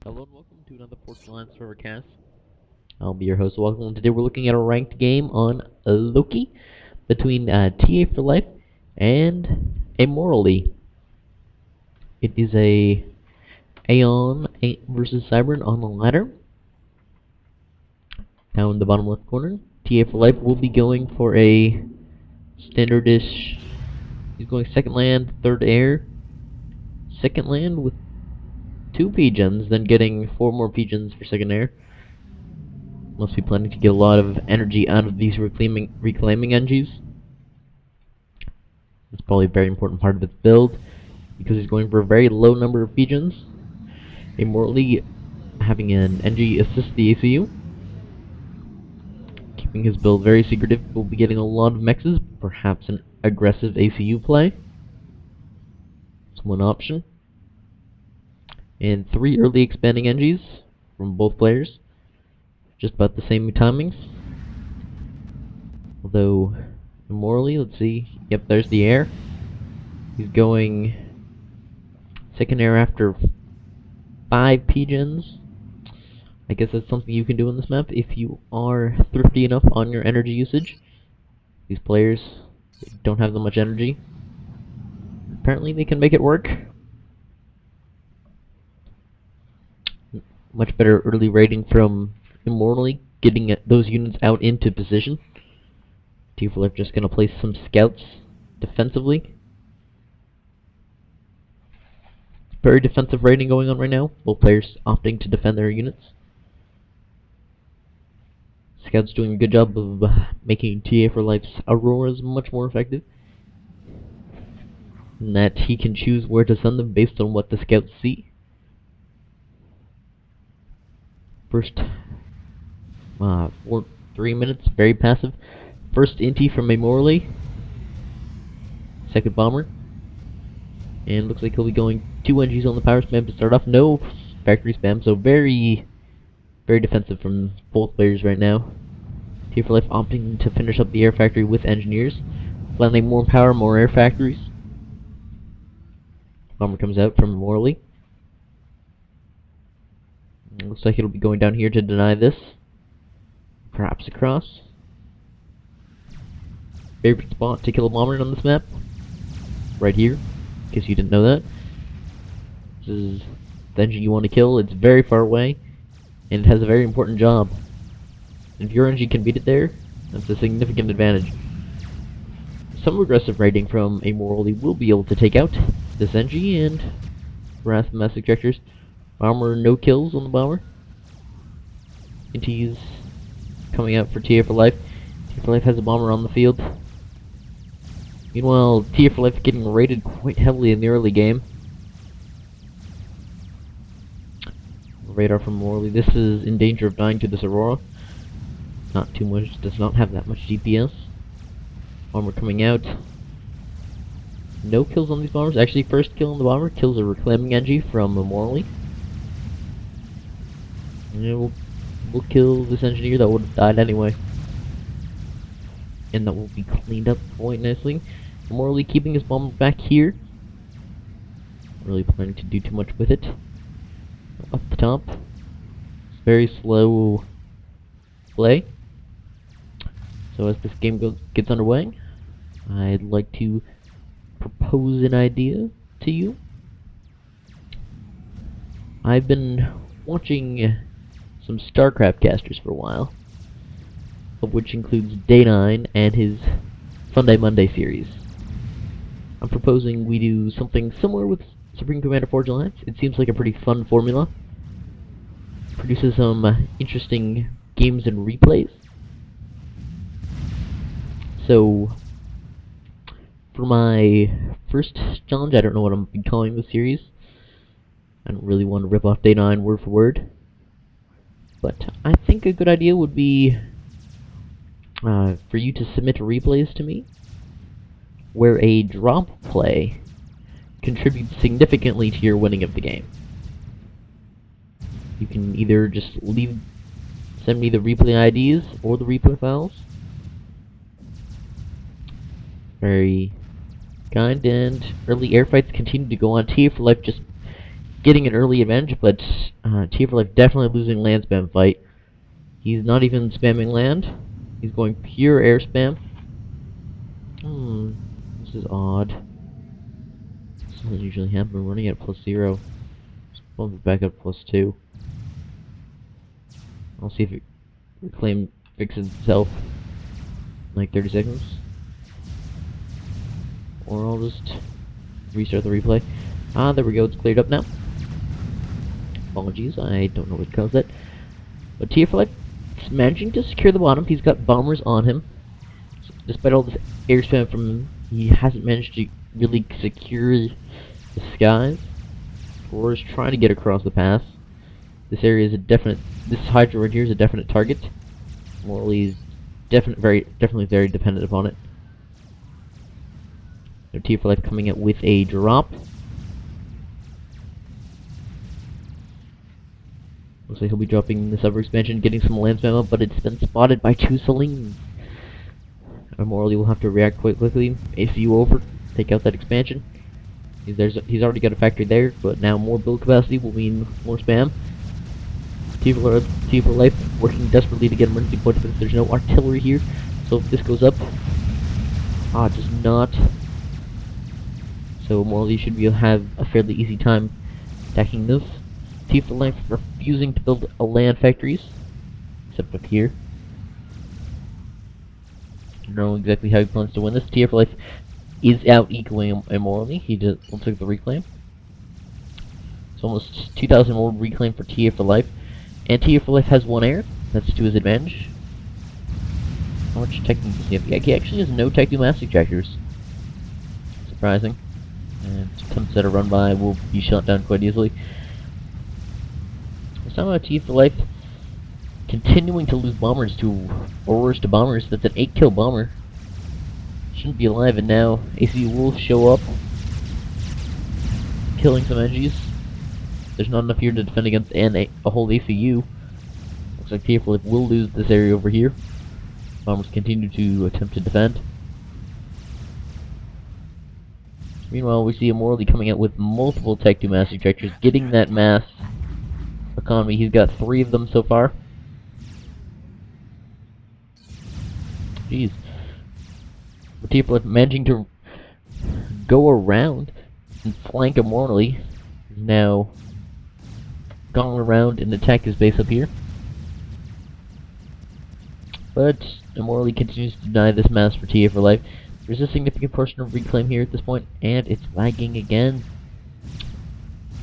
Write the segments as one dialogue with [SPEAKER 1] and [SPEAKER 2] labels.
[SPEAKER 1] Hello and welcome to another Porcelain Server Cast. I'll be your host, Welcome, and today we're looking at a ranked game on Loki between TA for Life and Immorally. It is a Aeon versus Cybern on the ladder. Down in the bottom left corner, TA for Life will be going for a standardish. He's going second land, third air. Second land with 2 pigeons, then getting 4 more pigeons for second air. Must be planning to get a lot of energy out of these reclaiming energies. It's probably a very important part of its build, because he's going for a very low number of pigeons. Immortally having an NG assist the ACU. Keeping his build very secretive, we'll be getting a lot of mexes, perhaps an aggressive ACU play. That's one option. And 3 early expanding NGs from both players. Just about the same timings. Although, Immorally, let's see. Yep, there's the air. He's going second air after 5 pigeons. I guess that's something you can do on this map if you are thrifty enough on your energy usage. These players don't have that much energy. Apparently they can make it work. Much better early rating from Immortally, getting those units out into position. T4 Life just gonna place some scouts defensively. Very defensive rating going on right now. Both players opting to defend their units. Scout's doing a good job of making TA for Life's Auroras much more effective. And that he can choose where to send them based on what the scouts see. First 3 minutes, very passive. First inti from Immorally. Second bomber. And looks like he'll be going 2 NGs on the power spam to start off. No factory spam, so very defensive from both players right now. T for Life opting to finish up the air factory with engineers. Landing more power, more air factories. Bomber comes out from Immorally. Looks like it'll be going down here to deny this. Perhaps across. Favorite spot to kill a bomber on this map? Right here, in case you didn't know that. This is the engine you want to kill. It's very far away, and it has a very important job. And if your engine can beat it there, that's a significant advantage. Some aggressive raiding from Immorally will be able to take out this NG and harass the mass ejectors. Bomber, no kills on the bomber. Inti's coming out for TA for Life. TA for Life has a bomber on the field. Meanwhile, TA for Life getting raided quite heavily in the early game. Radar from Morley. This is in danger of dying to this Aurora. Not too much, does not have that much DPS. Bomber coming out. No kills on these bombers. Actually, first kill on the bomber kills a reclaiming NG from Morley. Yeah, we'll kill this engineer that would have died anyway. And that will be cleaned up quite nicely. Morley keeping his bomber back here. Really planning to do too much with it. Up the top. Very slow play. So as this game gets underway, I'd like to propose an idea to you. I've been watching some StarCraft casters for a while, of which includes Day9 and his Funday Monday series. I'm proposing we do something similar with Supreme Commander Forge Alliance. It seems like a pretty fun formula. Produces some interesting games and replays. So, for my first challenge, I don't know what I'm calling the series. I don't really want to rip off Day9 word for word. But I think a good idea would be for you to submit replays to me where a drop play contributes significantly to your winning of the game. You can either just send me the replay IDs or the replay files. Very kind, and early air fights continue to go on. TA for Life just getting an early advantage, but T for Life definitely losing land spam fight. He's not even spamming land. He's going pure air spam. This is odd. This doesn't usually happen. We're running at +0. Let's bump it back up +2. I'll see if it reclaim fixes itself in like 30 seconds. Or I'll just restart the replay. Ah, there we go, it's cleared up now. Apologies, I don't know what caused that. But T for Life is managing to secure the bottom. He's got bombers on him. So despite all this air spam from him, he hasn't managed to really secure the skies. Or is trying to get across the pass. This area is a definite. This Hydra right here is a definite target. Morley is definitely very dependent upon it. So T for Life coming out with a drop. Looks like he'll be dropping the sub expansion, getting some land spam up, but it's been spotted by 2 Selene. Morley will have to react quite quickly. ACU over, take out that expansion. He's already got a factory there, but now more build capacity will mean more spam. T for Life working desperately to get emergency point defense. There's no artillery here, so if this goes up, does not. So Morley should have a fairly easy time attacking this. T for Life refusing to build a land factories, except up here. I don't know exactly how he plans to win this. T for Life is out equaling Morley. He just took the reclaim. It's almost 2,000 more reclaim for T for Life. And T for Life has 1 air. That's to his advantage. How much tech does he have? Yeah, he actually has no tech to mass ejectors. Surprising. And attempts at a run by will be shot down quite easily. Somehow T for Life continuing to lose bombers to Aurors to bombers. That's an 8-kill bomber. Shouldn't be alive, and now ACU will show up, killing some NGs. There's not enough here to defend against a whole ACU. Looks like T for Life will lose this area over here. Bombers continue to attempt to defend. Meanwhile, we see Immortality coming out with multiple Tech 2 mass ejectors, getting that mass economy. He's got 3 of them so far. Jeez. But T for Life managing to go around and flank Immortality. He's now gone around and attack his base up here. But Immortality continues to deny this mass for T for Life. There's a significant portion of reclaim here at this point, and it's lagging again.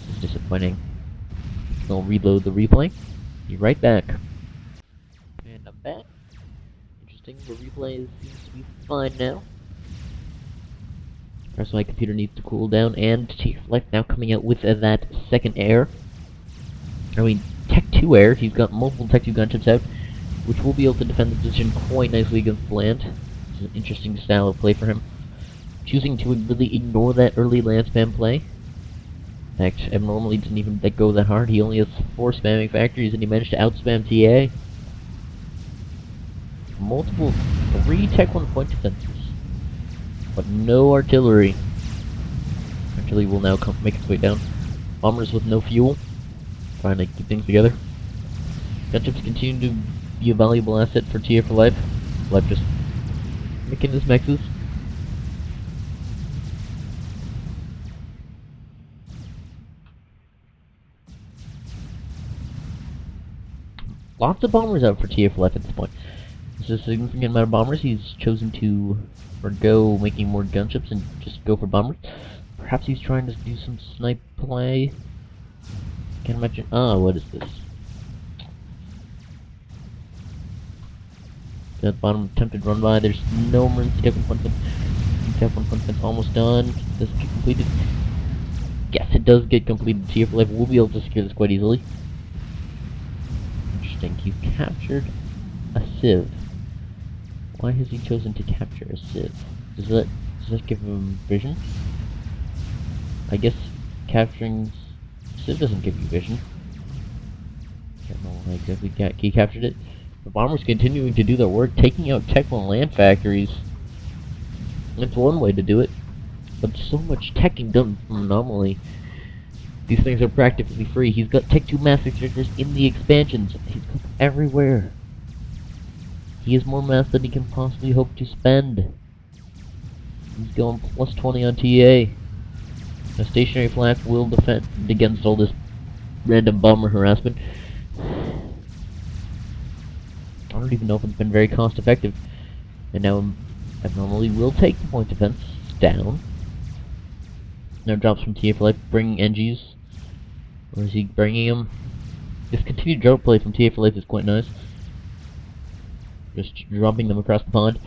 [SPEAKER 1] This is disappointing. I'll reload the replay. Be right back. And I'm back. Interesting, the replay seems to be fine now. Perhaps my computer needs to cool down, and T for Life now coming out with that second air. I mean, Tech 2 air. He's got multiple Tech 2 gunships out, which will be able to defend the position quite nicely against the land. It's an interesting style of play for him. Choosing to really ignore that early land spam play. In fact, abnormally didn't even let go that hard. He only has 4 spamming factories, and he managed to outspam TA. Multiple 3 Tech 1 point defenses, but no artillery. Artillery will now make its way down. Bombers with no fuel, trying to keep things together. Gunships continue to be a valuable asset for TA for Life. Life just making his mexes. Lots of bombers out for TA for Life at this point. This is a significant amount of bombers. He's chosen to forgo making more gunships and just go for bombers. Perhaps he's trying to do some snipe play. Can't imagine. What is this? That bottom attempted run by. There's no emergency Tech 1 point defense. Tech 1 point defense almost done. Does it get completed? Yes, it does get completed. TA for Life will be able to secure this quite easily. Interesting. He's captured a Civ. Why has he chosen to capture a Civ? Does that give him vision? I guess capturing Civ doesn't give you vision. Can't know why exactly he captured it. The bombers continuing to do their work, taking out Tech 1 land factories. That's one way to do it. But so much teching done from Anomaly. These things are practically free. He's got Tech 2 mass ejectors in the expansions. He's got them everywhere. He has more mass than he can possibly hope to spend. He's going plus 20 on TA. A stationary flak will defend against all this random bomber harassment. I don't even know if it's been very cost effective. And now I normally will take the point defense down. Now drops from TA for life, bringing NGs. Or is he bringing him? This continued drop play from TA for life is quite nice. Just dropping them across the pond.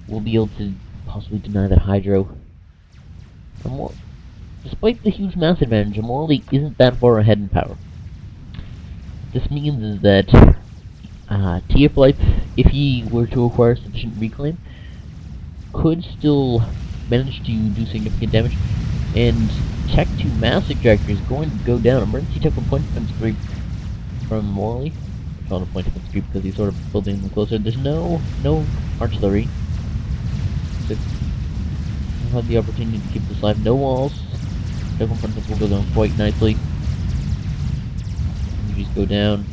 [SPEAKER 1] We'll be able to possibly deny that Hydro. Despite the huge mass advantage, Amorally isn't that far ahead in power. What this means is that TA for life, if he were to acquire sufficient reclaim, could still manage to do significant damage, and Tech 2 mass ejector is going to go down. Emergency Tech 1 point defense creep from Morley. I found a point defense creep because he's sort of building them closer. There's no artillery. So we'll have the opportunity to keep this alive. No walls. Tech 1 point defense will go down quite nicely. You just go down.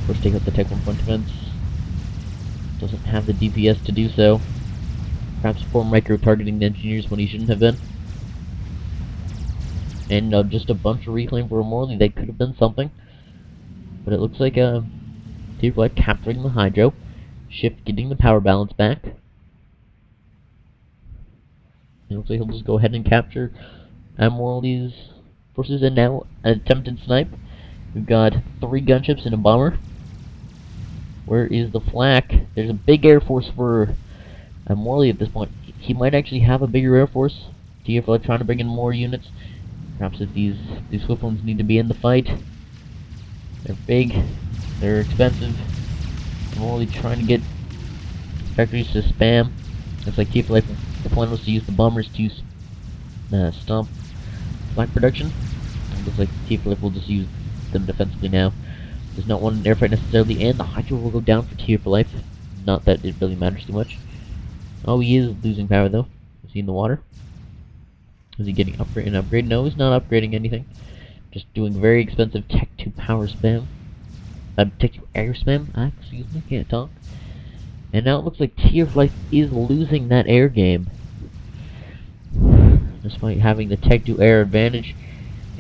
[SPEAKER 1] First take out the Tech 1 point defense. Doesn't have the DPS to do so. Perhaps for micro-targeting the engineers when he shouldn't have been. And just a bunch of reclaim for Morley. That could have been something. But it looks like TA for life capturing the Hydro. Shift getting the power balance back. It looks like he'll just go ahead and capture Morley's forces, and now an attempted snipe. We've got 3 gunships and a bomber. Where is the flak? There's a big air force for Morley at this point. He might actually have a bigger air force. TA for life trying to bring in more units. Perhaps if these Swift ones need to be in the fight. They're big. They're expensive. Morley trying to get factories to spam. Looks like TA for life, the plan was to use the bombers to stop flak production. It looks like TA for life will just use them defensively now. There's not one airfight necessarily, and the Hydro will go down for TA for life. Not that it really matters too much. Oh, he is losing power though. Is he in the water? Is he getting an upgrade? No, he's not upgrading anything. Just doing very expensive Tech 2 power spam. Tech 2 air spam? Excuse me, can't talk. And now it looks like TA for life is losing that air game. Despite having the Tech 2 air advantage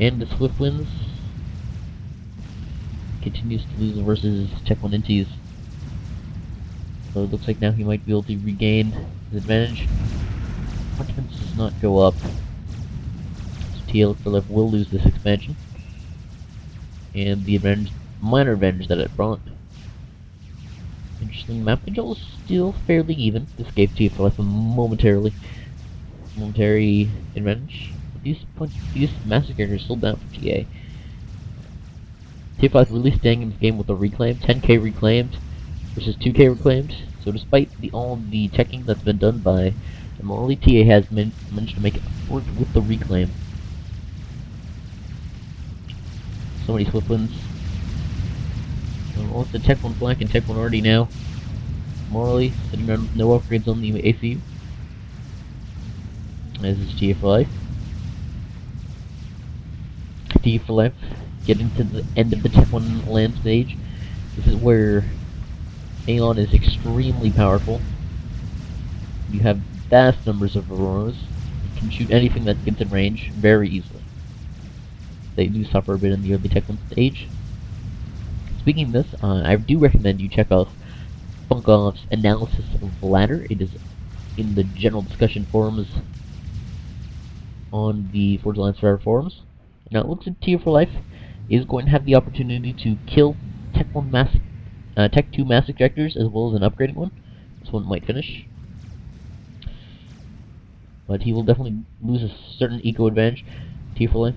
[SPEAKER 1] and the Swift wins, continues to lose versus Tech 1 NTs. So it looks like now he might be able to regain his advantage. Confidence does not go up. So TA for life will lose this expansion. And the advantage, minor advantage that it brought. Interesting, map control is still fairly even. This gave TA for life a momentary advantage. But these massacres are still down for TA. TA for life really staying in this game with a reclaim, 10k reclaimed versus 2k reclaimed. So despite all the teching that's been done by Morley, TA has managed to make it work with the reclaim. So many Swift wins. Well, it's the Tech 1 flank and Tech 1 already now. Morley sitting around with no upgrades on the ACU. This is TA for life. TA for life, getting to the end of the Tech 1 land stage. This is where Aeon is extremely powerful. You have vast numbers of Auroras. You can shoot anything that gets in range very easily. They do suffer a bit in the early Tech 1 stage. Speaking of this, I do recommend you check out Funkoff's analysis of the ladder. It is in the general discussion forums on the Forge Alliance Survivor forums. Now it looks like TA for life is going to have the opportunity to kill Tech 2 mass ejectors as well as an upgrading one. This one might finish. But he will definitely lose a certain eco advantage. TA for life,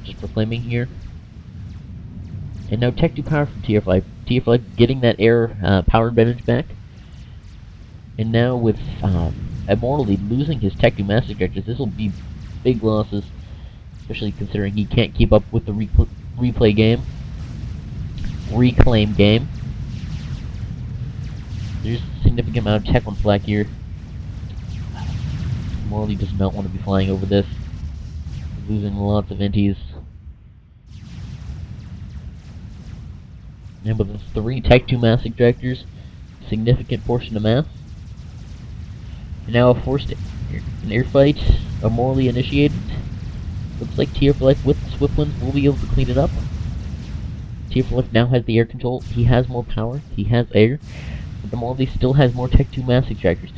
[SPEAKER 1] just proclaiming here. And now Tech 2 power from TA for life. TA for life getting that air power advantage back. And now with Immortally losing his Tech 2 mass ejectors, this will be big losses. Especially considering he can't keep up with the reclaim game. There's a significant amount of Tech 1 flak here. Morley does not want to be flying over this. Losing lots of NTs. And with the 3 Tech 2 mass ejectors, significant portion of mass. And now a forced an air fight, immorally initiated. Looks like Tier for Life with the Swift Winds will be able to clean it up. Tier for Life now has the air control. He has more power. He has air. But the Morley still has more Tech 2 mass ejectors.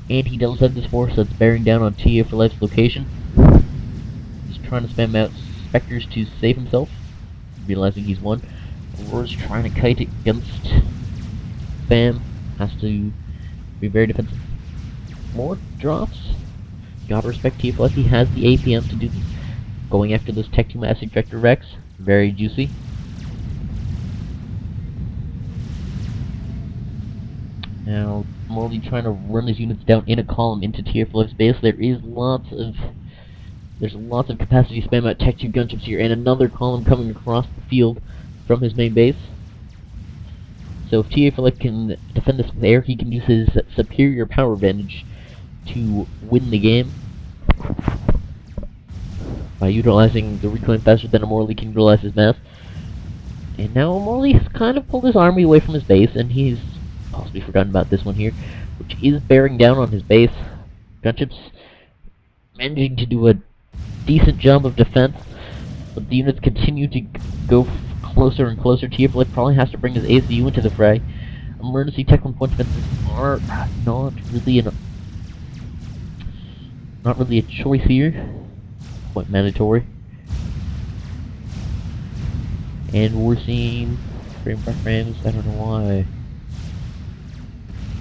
[SPEAKER 1] And he does have this force that's bearing down on Tier for Life's location. He's trying to spam out Spectres to save himself, realizing he's won. Aurora's trying to kite against Spam. Has to be very defensive. More drops. Gotta respect Tier for Life. He has the APM to do this. Going after those Tech 2 mass ejector Rex. Very juicy. Now, Morley trying to run his units down in a column into Tier for Life's base. There's lots of capacity spam out Tech 2 gunships here, and another column coming across the field from his main base. So if Tier for Life can defend this with air, he can use his superior power advantage to win the game by utilizing the reclaim faster than a Morley can utilize his mass. And now Morley has kind of pulled his army away from his base, and he's possibly forgotten about this one here, which is bearing down on his base. Gunships managing to do a decent job of defense, but the units continue to go closer and closer. Tier for Life probably has to bring his ACU into the fray. Emergency Tech 1 point defenses are not really a choice here. Quite mandatory. And we're seeing frame by frames. I don't know why.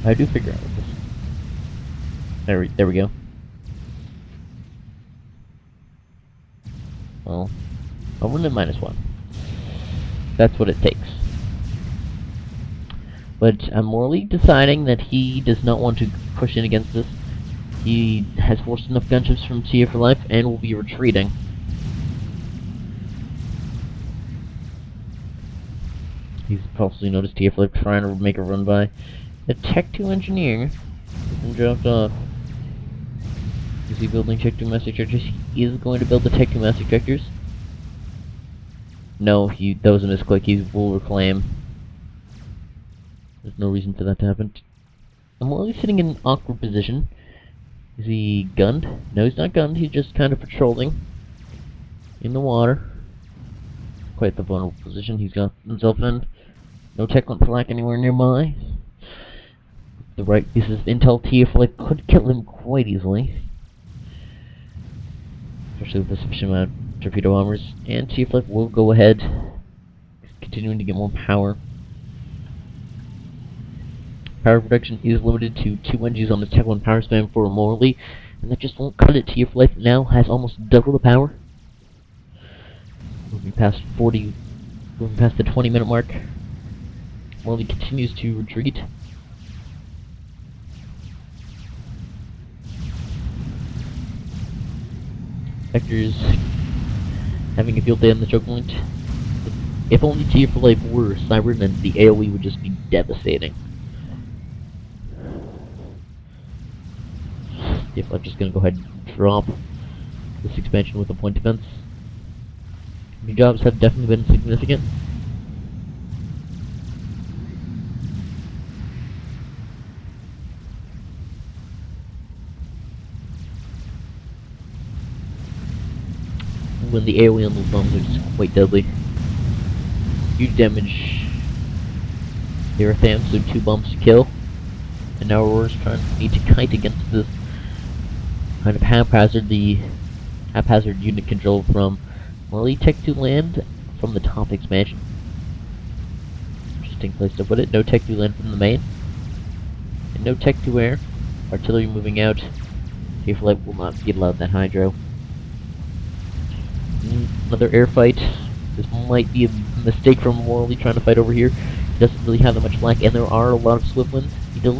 [SPEAKER 1] I do figure out what this. There we go. Well, I'll run in -1. That's what it takes. But I'm Morley deciding that he does not want to push in against this. He has forced enough gunships from Tier for Life and will be retreating. He's possibly noticed Tier for Life trying to make a run by. The Tech 2 engineer has been dropped off. Is he building Tech 2 mass ejectors? He is going to build the Tech 2 mass ejectors. No, that was a misclick. He will reclaim. There's no reason for that to happen. I'm only sitting in an awkward position. Is he gunned? No, he's not gunned. He's just kind of patrolling in the water. Quite the vulnerable position he's got himself in. No Tech 1 flak anywhere nearby. The right piece of intel, Tier for Life could kill him quite easily, especially with a sufficient amount of torpedo bombers. And Tier for Life will go ahead, continuing to get more power. Power production is limited to 2 NGs on the Tech 1 power spam for Morley, and that just won't cut it. Tier for Life now has almost double the power. Moving past the 20-minute mark. Morley continues to retreat. Vectors having a field day on the choke point. If only Tier for Life were cyber, then the AoE would just be devastating. Tier for Life just gonna go ahead and drop this expansion with a point defense. New jobs have definitely been significant. When the AoE on those bombs are just quite deadly. Huge damage. There are Thams, so 2 bombs to kill. And now Aurora's need to kite against this kind of haphazard unit control from Morley. Tech 2 land from the top expansion. Interesting place to put it. No Tech 2 land from the main. And no Tech 2 air. Artillery moving out. Tier for Life will not be allowed that hydro. Another air fight. This might be a mistake from Morley trying to fight over here. He doesn't really have that much flak, and there are a lot of Swift Winds. He does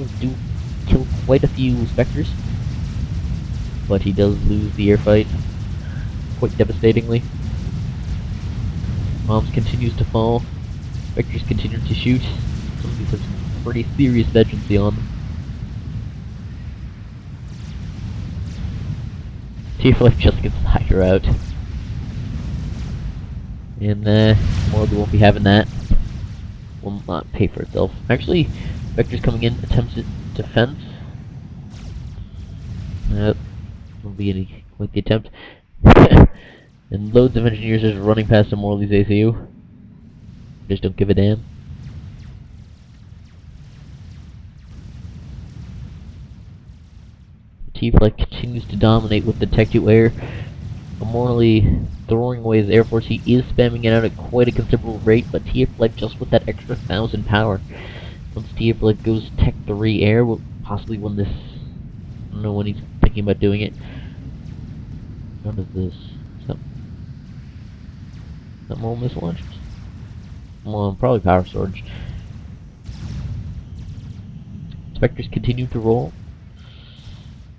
[SPEAKER 1] kill quite a few Spectres, but he does lose the air fight quite devastatingly. Bombs continues to fall. Spectres continue to shoot. Some of these have some pretty serious veterancy on them. Tier for Life just gets the Hydra out. And Morley won't be having that. will not pay for itself. Actually, Vector's coming in, attempts defense. Won't be any like the attempt. And loads of engineers just running past the Morley's ACU. Just don't give a damn. T-Fleck continues to dominate with the Tech 2 air. Morley throwing away his Air Force. He is spamming it out at quite a considerable rate, but T-Fleck just with that extra 1,000 power. Once T-Fleck goes Tech 3 air, will possibly win this. I don't know when he's thinking about doing it. What is this? Is that more missile launchers? Well, probably power storage. Spectres continue to roll.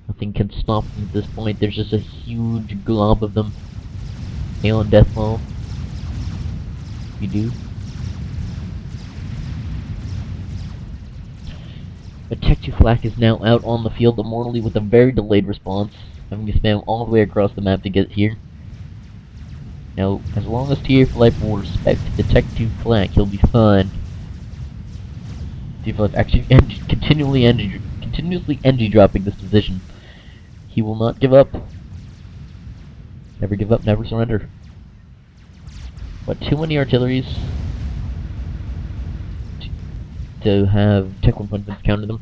[SPEAKER 1] Nothing can stop them at this point. There's just a huge glob of them. Aeon Deathball. You do. But Tech 2 Flak is now out on the field, immortally with a very delayed response, having to spam all the way across the map to get here. Now, as long as TA Flight will respect the Tech 2 Flak, he'll be fine. TA Flight actually continuously energy dropping this position. He will not give up. Never give up, never surrender. But too many artilleries to have Tech 1.5 counter them.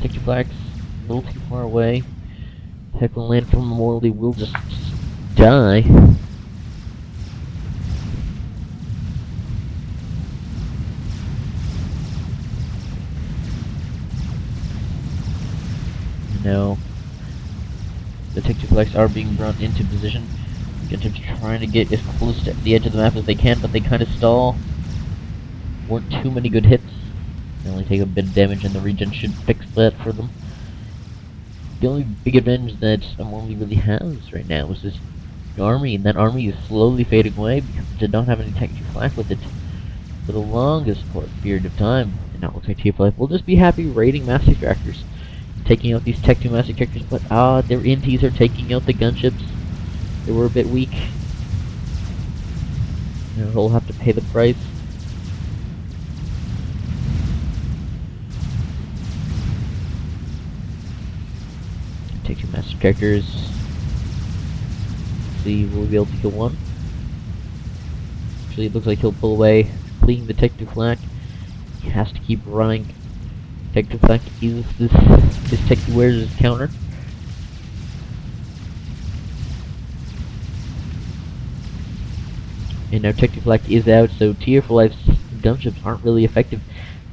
[SPEAKER 1] Tech 2 Flak's a little too far away. Tech will land from Morley, will just die. Now, the Tech 2 Flaks are being brought into position. Gentib's trying to get as close to the edge of the map as they can, but they kind of stall. Weren't too many good hits. They only take a bit of damage, and the regen should fix that for them. The only big advantage that Morley really has right now is this army, and that army is slowly fading away because it did not have any Tech 2 Flak with it for the longest period of time. And now it looks like TF will just be happy raiding mass extractors, taking out these Tech 2 mass extractors, but their inties are taking out the gunships. They were a bit weak. And they'll have to pay the price. Take 2 master characters. See, we'll be able to kill one. Actually, it looks like he'll pull away, fleeing the Tech 2 Flak. He has to keep running. Tech 2 Flak uses this Tech 2 wears his counter. And now Tech 2 Flak is out, so Tier 4 Life's gunships aren't really effective.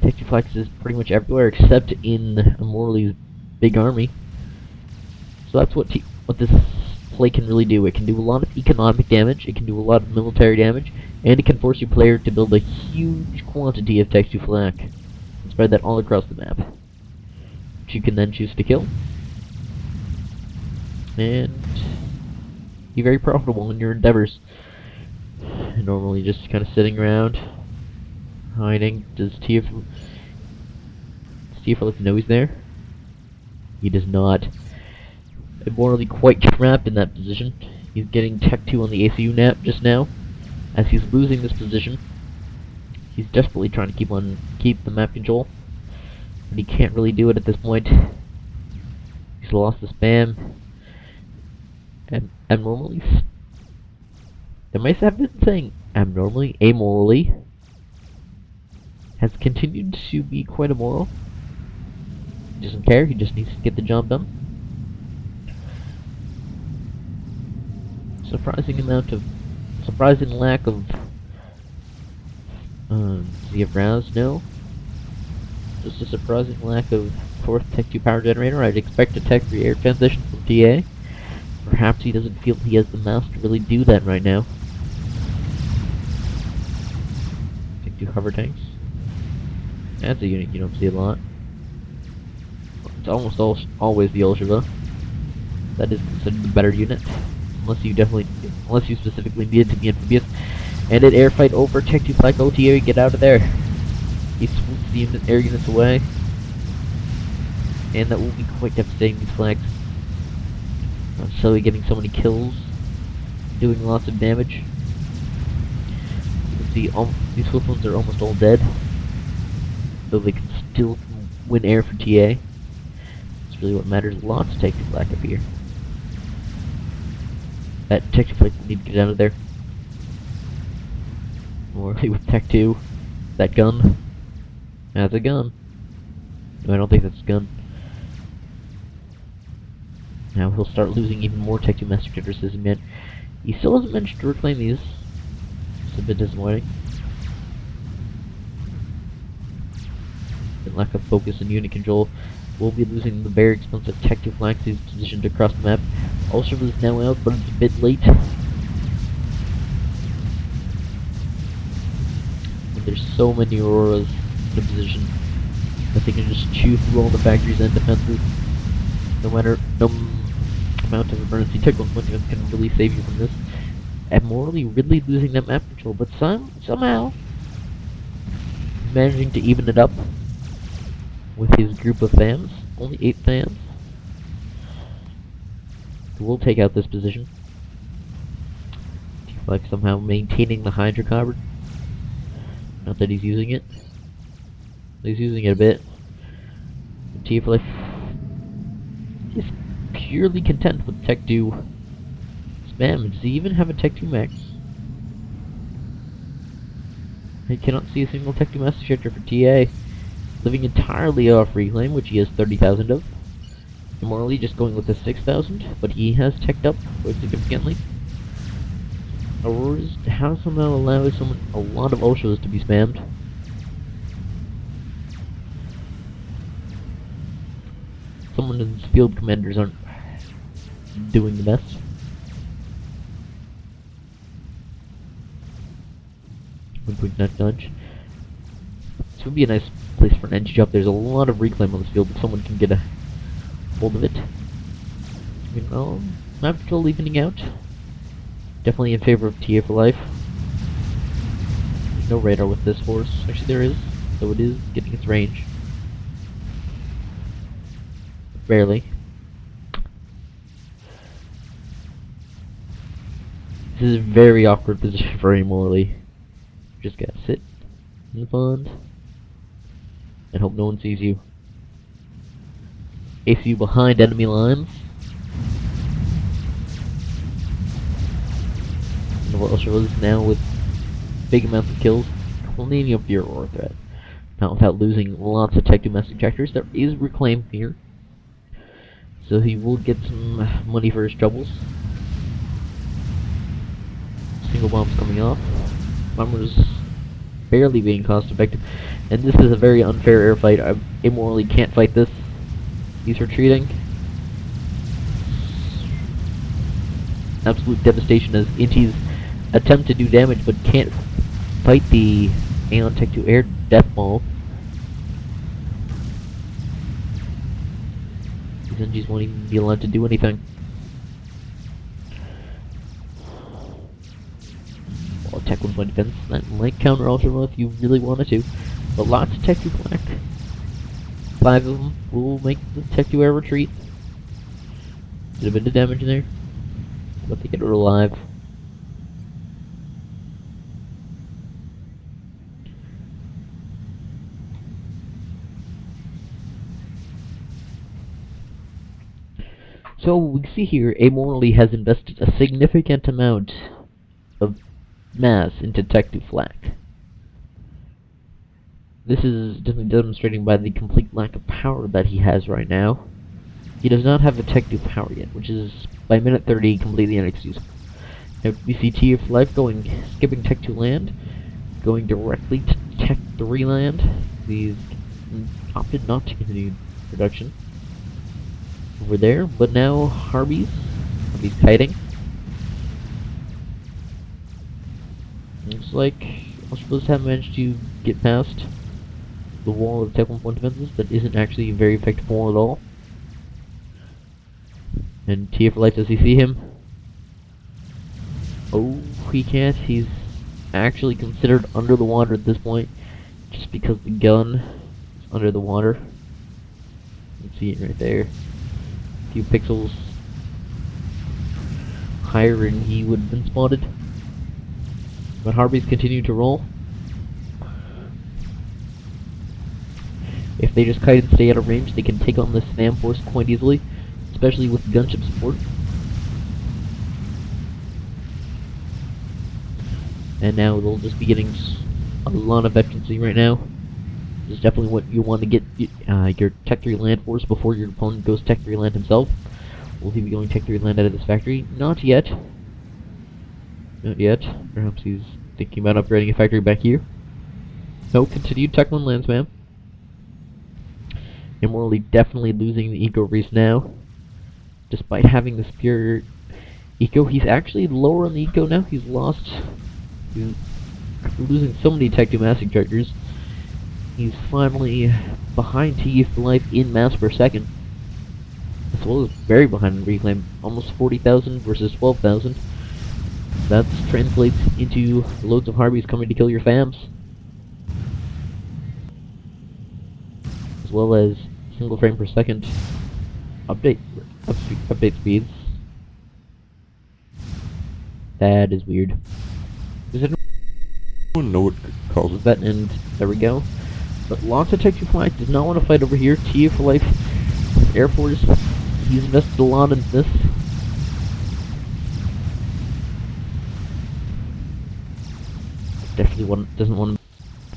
[SPEAKER 1] Tech 2 Flak is pretty much everywhere except in Morley's big army. So that's what this play can really do. It can do a lot of economic damage, it can do a lot of military damage, and it can force your player to build a huge quantity of Tech 2 Flak and spread that all across the map, which you can then choose to kill. And be very profitable in your endeavors. Normally just kind of sitting around, hiding. Does TF know he's there? He does not. Morally quite trapped in that position. He's getting Tech 2 on the ACU nap just now. As he's losing this position, he's desperately trying to keep the map control, but he can't really do it at this point. He's lost the spam, and abnormally, I might have been saying abnormally, amorally, has continued to be quite immoral. He doesn't care, he just needs to get the job done. Surprising lack of the browse, no. Just a surprising lack of 4th Tech 2 power generator. I'd expect a Tech 3 air transition from TA. Perhaps he doesn't feel he has the mouse to really do that right now. Tech 2 hover tanks. That's a unit you don't see a lot. It's almost always the Ulshava. That is considered the better unit. Unless you specifically need it to be amphibious. And an air fight over Tech 2 Flak OTA, get out of there. He swoops the air units away. And that will be quite devastating, these flags. So getting so many kills, doing lots of damage. See, these Swiftwinds are almost all dead, though they can still win air for TA. That's really what matters. Lots of Tech 2 Black up here. That Tech 2 Black need to get out of there. Morally with Tech 2. That gun. That's a gun. No, I don't think that's a gun. Now he'll start losing even more Tech 2 Master Projector System yet. He still hasn't managed to reclaim these. It's a bit disappointing. And lack of focus and unit control. We'll be losing the very expensive Tech 2 flanks he's positioned across the map. Ultra is now out, but it's a bit late. And there's so many Auroras in the position that they can just chew through all the factories and defenses. No amount of emergency Tech 1 can really save you from this. And morally really losing that map control, but somehow managing to even it up with his group of fams. Only 8 fams. We'll take out this position. Like somehow maintaining the Hydra carbon. Not that he's using it. He's using it a bit. TFLF is purely content with Tech 2 spam. Does he even have a Tech 2 max? I cannot see a single Tech 2 Master Projector for TA. Living entirely off reclaim, which he has 30,000 of. Morally just going with the 6,000, but he has teched up quite significantly. Auroras, how somehow allow a lot of Ultras to be spammed? Someone's field commanders aren't doing the best. One quick nudge. This would be a nice place for an NG job. There's a lot of reclaim on this field if someone can get a hold of it. You know, map control evening out. Definitely in favor of TA for life. There's no radar with this horse. Actually there is, so it is getting its range. Barely. This is a very awkward position for him morally. Just gotta sit in the pond and hope no one sees you. ACU behind enemy lines. And what else was now with big amounts of kills, cleaning up the Aurora threat. Not without losing lots of Tech 2 Master Projectors. There is reclaim here, so he will get some money for his troubles. Single bombs coming off. Bombers barely being cost effective. And this is a very unfair air fight. I immorally can't fight this. He's retreating. Absolute devastation as Inti's attempt to do damage but can't fight the Aeon Tech 2 Air Deathball. These NGs won't even be allowed to do anything. Well, Tech 1 point defense. That might counter Ultra if you really wanted to. But lots of Tech 2 black. 5 of them will make the Tech 2 Air retreat. Did a bit of damage in there, but they get it alive. So we see here, Amorally has invested a significant amount of mass into Tech 2 flak. This is definitely demonstrating by the complete lack of power that he has right now. He does not have a Tech 2 power yet, which is, by minute 30, completely inexcusable. Now, we see TA for life skipping Tech 2 land, going directly to Tech 3 land. He's opted not to continue production over there, but now Harvey's kiting. Looks like Australians have managed to get past the wall of Tech 1 point defenses that isn't actually a very effective wall at all. And TA for life, does he see him? Oh, he can't. He's actually considered under the water at this point, just because the gun is under the water. You can see it right there. A few pixels higher and he would have been spotted. But Harpies continue to roll. If they just kite and stay out of range, they can take on the spam force quite easily, especially with gunship support. And now they'll just be getting a lot of efficiency right now. This is definitely what you want to get your Tech 3 land force before your opponent goes Tech 3 land himself. Will he be going Tech 3 land out of this factory? Not yet. Not yet. Perhaps he's thinking about upgrading a factory back here. No, continued Tech 1 land spam. Immortally definitely losing the eco race now. Despite having the superior eco, he's actually lower on the eco now. He's losing so many Tech 2 mass ejectors. He's finally behind TE for life in mass per second. As well as very behind in reclaim. Almost 40,000 versus 12,000. That translates into loads of Harpies coming to kill your fams. As well as single frame per second update speeds. That is weird. Does anyone
[SPEAKER 2] know what causes
[SPEAKER 1] that? And there we go. But lots of Tech 2 flight does not want to fight over here. TA for life, Air Force. He's invested a lot in this. Definitely doesn't want to.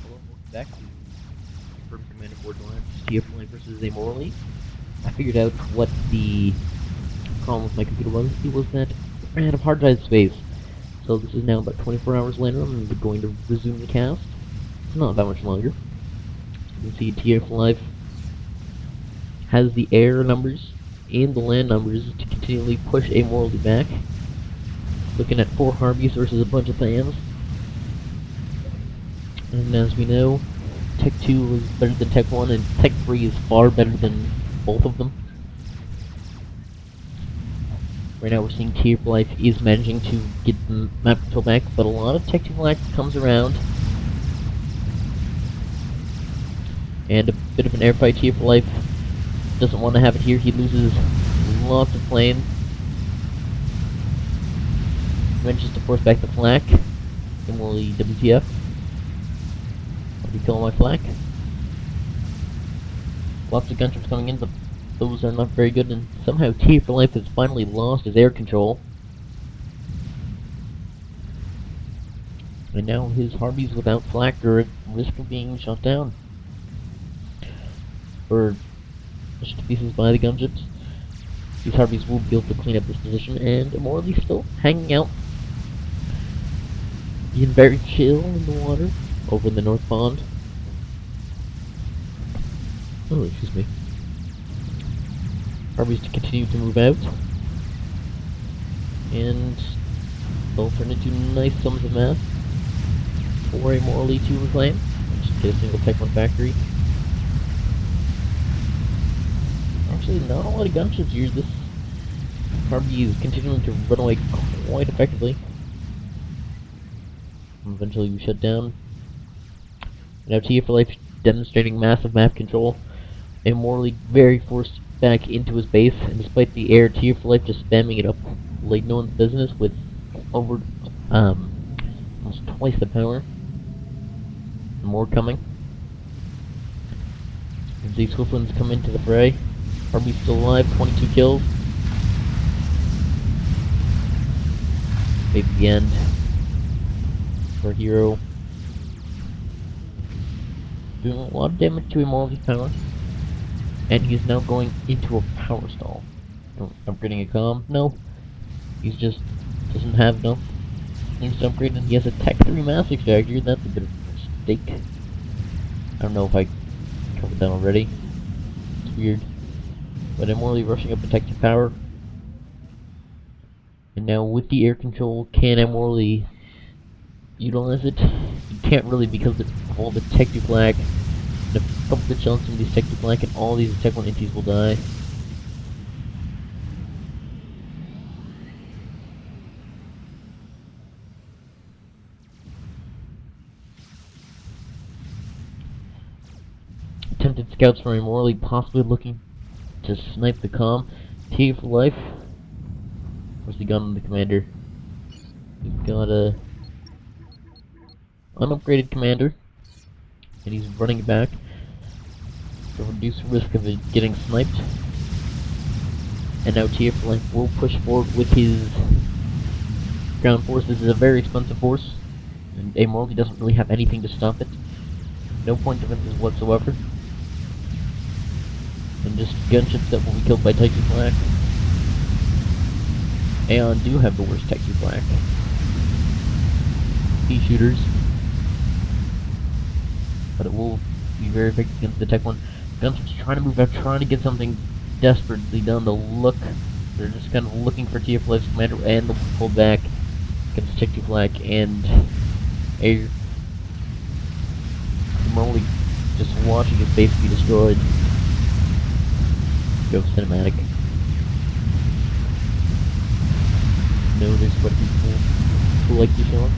[SPEAKER 1] Hello, welcome back to Confirmed Commander Borderlands. TA for life versus Immortally. I figured out what the problem with my computer was. It was that I ran out of hard drive space. So this is now about 24 hours later. I'm going to resume the cast. It's not that much longer. You can see TA for life has the air numbers and the land numbers to continually push Immortally back. Looking at 4 Harpies versus a bunch of fans. And as we know, Tech 2 is better than Tech 1, and Tech 3 is far better than both of them. Right now we're seeing TA for life is managing to get the map control back, but a lot of Tech 2 lag comes around. And a bit of an airfight. TA for life doesn't want to have it here. He loses lots of flame. Manages to force back the flak. Immortally WTF. I'll be killing my flak. Lots of gunships coming in, but those are not very good, and somehow TA for life has finally lost his air control. And now his Harpies without flak are at risk of being shot down. Or pushed to pieces by the gunships. These Harpies will be able to clean up this position, and Immortally still hanging out. Being very chill in the water over in the North Pond. Oh, excuse me. Harpies to continue to move out. And they'll turn into nice sums of mass for Immortally to reclaim. Just get a single Tech 1 factory. Actually, not a lot of gunships here. This Harpy is continuing to run away quite effectively. Eventually we shut down. Now TA for life demonstrating massive map control. Immortally very forced back into his base, and despite the air, TA for life just spamming it up like no one's business with over almost twice the power. More coming. As these Swkoll's come into the fray. Harpy's still alive, 22 kills. Maybe the end for Hero. Doing a lot of damage to Immortality's power. And he's now going into a power stall. Upgrading a comm? No. He's just doesn't have enough. Needs to upgrade, and he has a Tech 3 mass extractor. That's a bit of a mistake. I don't know if I covered that already. It's weird. But Immortally rushing up to Tech 2 power. And now with the air control, can Immortally utilize it? You can't really, because of all the Tech 2 flag. And a couple of chunks from these Tech 2 flag, and all these Tech 1 inties will die. Attempted scouts from Immortally, possibly looking to snipe the comm. TA for life. Where's the gun on the commander? We've got a unupgraded commander, and he's running back to reduce the risk of it getting sniped. And now TF will push forward with his ground force. This is a very expensive force, and Aeon doesn't really have anything to stop it. No point defenses whatsoever. And just gunships that will be killed by Techie Flak. Aeon do have the worst Techie Flak. Pea shooters. But it will be very effective against the Tech one. Gunships trying to move out, trying to get something desperately done to look. They're just kind of looking for TF-Flak's commander, and they'll pull back against Techie Flak and Air. I'm only just watching his base be destroyed. Go cinematic. No, there's quite a few people who like these shots.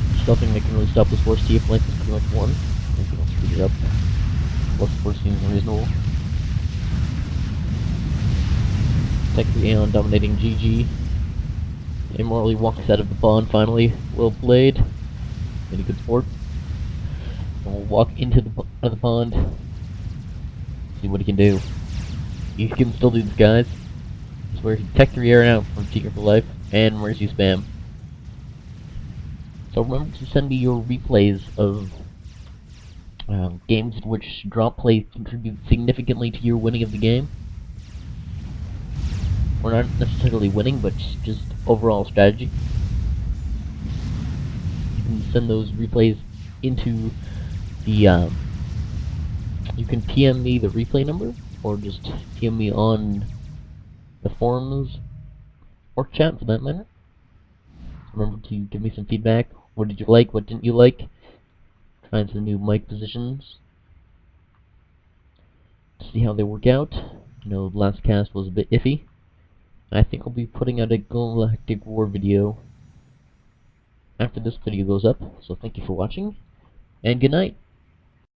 [SPEAKER 1] There's nothing that can really stop this force. TF-Flak is pretty much one. I think I'll speed it up. Plus the force seems reasonable. Tech 3 Aeon dominating GG. Immortally walks out of the pond finally. Well played. Really good sport. And we'll walk into the out of the pond. See what he can do. He can still do this, guys. It's where he Tech 3 Air out from Seeker for Life and Mercy Spam. So remember to send me your replays of games in which drop play contributes significantly to your winning of the game. Or not necessarily winning, but just overall strategy. You can send those replays into the you can PM me the replay number, or just PM me on the forums, or chat for that matter. Remember to give me some feedback. What did you like? What didn't you like? Trying some new mic positions to see how they work out. You know, the last cast was a bit iffy. I think I'll be putting out a Galactic War video after this video goes up. So thank you for watching, and good night.